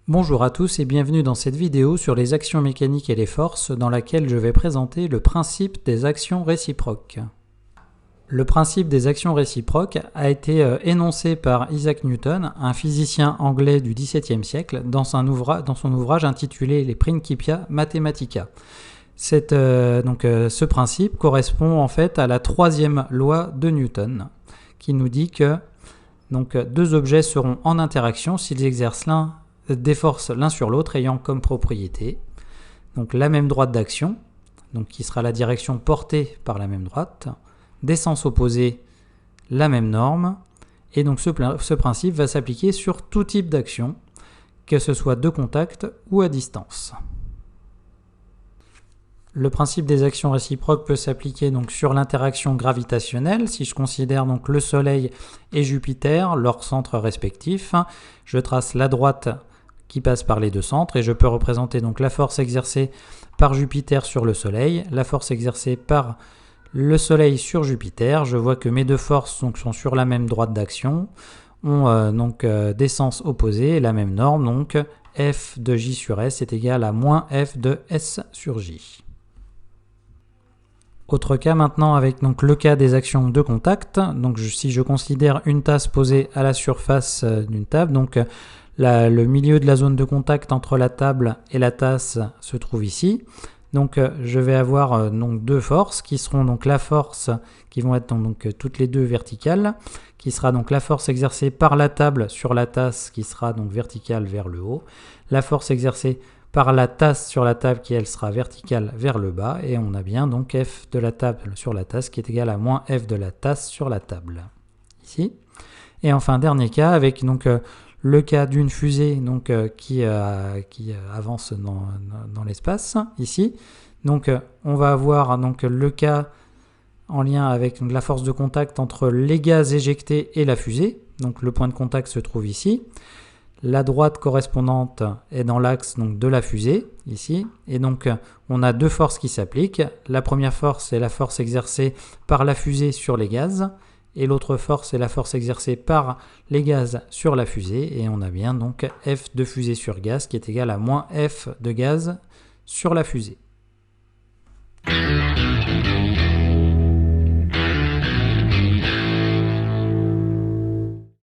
Bonjour à tous et bienvenue dans cette vidéo sur les actions mécaniques et les forces dans laquelle je vais présenter le principe des actions réciproques. Le principe des actions réciproques a été énoncé par Isaac Newton, un physicien anglais du XVIIe siècle, dans son ouvrage intitulé Les Principia Mathematica. Ce principe correspond en fait à la troisième loi de Newton, qui nous dit que deux objets seront en interaction s'ils exercent des forces l'un sur l'autre ayant comme propriété la même droite d'action, qui sera la direction portée par la même droite, des sens opposés, la même norme, et donc ce principe va s'appliquer sur tout type d'action, que ce soit de contact ou à distance. Le principe des actions réciproques peut s'appliquer sur l'interaction gravitationnelle. Si je considère le Soleil et Jupiter, leurs centres respectifs, je trace la droite qui passe par les deux centres et je peux représenter la force exercée par Jupiter sur le Soleil, la force exercée par le Soleil sur Jupiter. Je vois que mes deux forces sont sur la même droite d'action, ont des sens opposés et la même norme, F de J sur S est égal à moins F de S sur J. Autre cas maintenant avec le cas des actions de contact. Si je considère une tasse posée à la surface d'une table, le milieu de la zone de contact entre la table et la tasse se trouve ici. Je vais avoir deux forces qui seront la force qui vont être toutes les deux verticales, qui sera la force exercée par la table sur la tasse qui sera verticale vers le haut, la force exercée par la tasse sur la table qui elle sera verticale vers le bas, et on a bien F de la table sur la tasse qui est égal à moins F de la tasse sur la table ici. Et enfin dernier cas avec le cas d'une fusée qui avance dans l'espace ici. On va avoir le cas en lien avec la force de contact entre les gaz éjectés et la fusée. Le point de contact se trouve ici. La droite correspondante est dans l'axe de la fusée ici, et on a deux forces qui s'appliquent. La première force est la force exercée par la fusée sur les gaz, et l'autre force est la force exercée par les gaz sur la fusée, et on a bien F de fusée sur gaz qui est égal à moins F de gaz sur la fusée.